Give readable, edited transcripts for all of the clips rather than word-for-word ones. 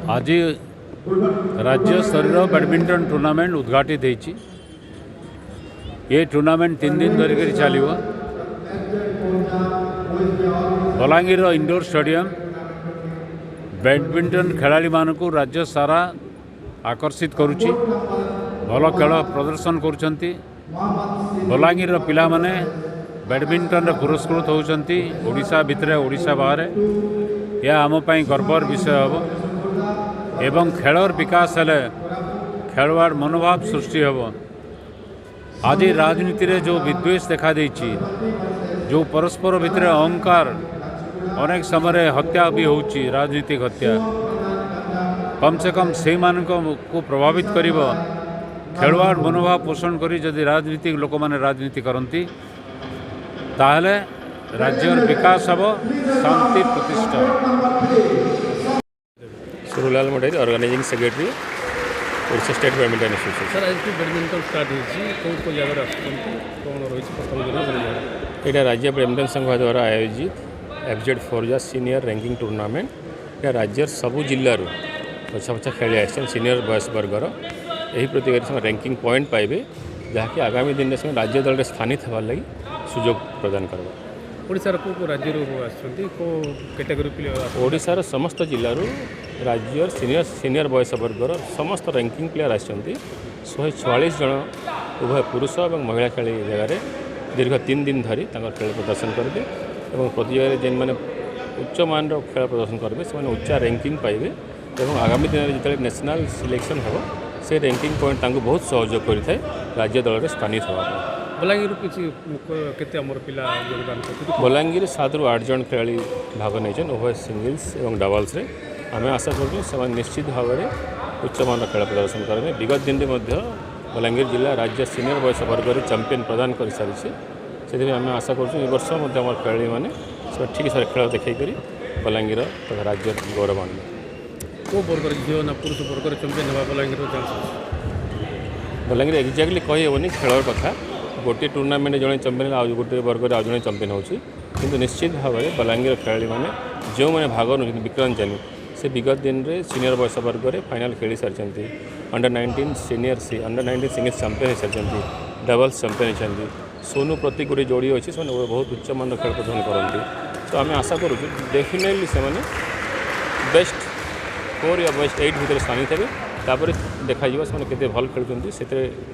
आज राज्य स्तर बैडमिंटन टूर्नामेंट उद्घाटित होती। ये टूर्नामेंट 3 दिन धरिक चलो। बलांगीर इंडोर स्टेडियम बैडमिंटन खेलाड़ी मानक राज्य सारा आकर्षित करुच्ची। भल खेल प्रदर्शन करुँच। बलांगीर पिला माने बैडमिंटन पुरस्कृत होती ओडिशा भितर ओडिशा बाहर। यह आमपाई गर्वर विषय हम एवं खेलर विकास हेले खेलवाड़ मनोभाव सृष्टि हम। आज राजनीति रे जो विद्वेष देखा देछि, जो परस्पर भितर अहंकार अनेक समय हत्या भी होछि, राजनीतिक हत्या कम से कम से मान को प्रभावित करिब। खेलवाड़ मनोभाव पोषण करी जदि राजनीतिक लोक माने राजनीति करती ताहले राज्यर विकास हम, शांति प्रतिष्ठा। Surulal Madari organising secretary Odisha state badminton association. Sir आज बैडमिंटन स्टार्ट हो जगह कौन रही प्रथम दिन यहाँ राज्य बैडमिंटन संघ द्वारा आयोजित FZ Forza senior ranking tournament. यहाँ राज्यर सबू जिलूर पछा पछा खेली आसान सीनियर बयस वर्गर यही प्रतियोगिता रैंकिंग पॉइंट पाइबे, जहाँकि आगामी दिन में राज्य दल में स्थानित होवार लगी सुजोग प्रदान करवा। ओडिशार को राज्य कैटेगरी प्लेयर ओडिशार समस्त जिलूर राज्यर सीनियर बयस वर्गर समस्त रैंकिंग प्लेयर आसछन्ति। 144 जन उभय पुरुष और महिला खेली जगह दीर्घ 3 दिन धरी खेल प्रदर्शन करेंगे और प्रतियोगिता जेन मैंने उच्च मान खेल प्रदर्शन करेंगे से उच्चा रैंकिंग पाइबे और आगामी दिन में जो नेशनल सिलेक्शन हो से रैंकिंग पॉइंट बहुत सहयोग करें राज्य दल में स्थानित होगा। बलांगीर किसी पिला योगदान बलांगीर 7 ରୁ 8 जन खेलाड़ी भाग नहीं उभय सिंगल्स और डबल्स। आम आशा करूँ निश्चित भाव में उच्च मान खेल प्रदर्शन करेंगे। विगत दिन में बलांगीर जिला राज्य सीनियर बयस वर्ग में चैंपियन प्रदान कर सारी से आम आशा करूँ वर्ष खेलाड़ी मैंने ठीक से खेल देखकर बलांगीर तथा राज्य गौरव आने। को वर्ग झील ना पुरुष वर्ग चैंपियन होगा बलांगीर बलांगीर एक्जाक्टली कही हेनी खेल कथा। गोटे टूर्नामेंट जड़े चैंपियन आ गोटे वर्ग में आज चैंपियन होची, किंतु निश्चित भाव में बलांगीर खेलाड़ी मैंने जो मैंने भाग नौ विक्रांत जानी से विगत दिन में सीनियर बयस वर्ग में फाइनाल खेली सारी। Under 19 senior under 19 singles champion हो सारी, डबल्स चैंपियन होती। सोनू प्रतीक गोटे जोड़ी अच्छी से बहुत उच्च मान खेल प्रदर्शन करती। तो आम आशा करूँ डेफिनेटली से बेस्ट 4 या बेस्ट 8 भितर स्थानित हे। तापर देखा से भल खेलुँच से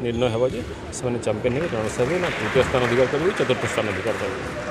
निर्णय हो चैंपियन हो जन से ना तृतीय स्थान अधिकार करेंगे, चतुर्थ स्थान अधिकार करेंगे।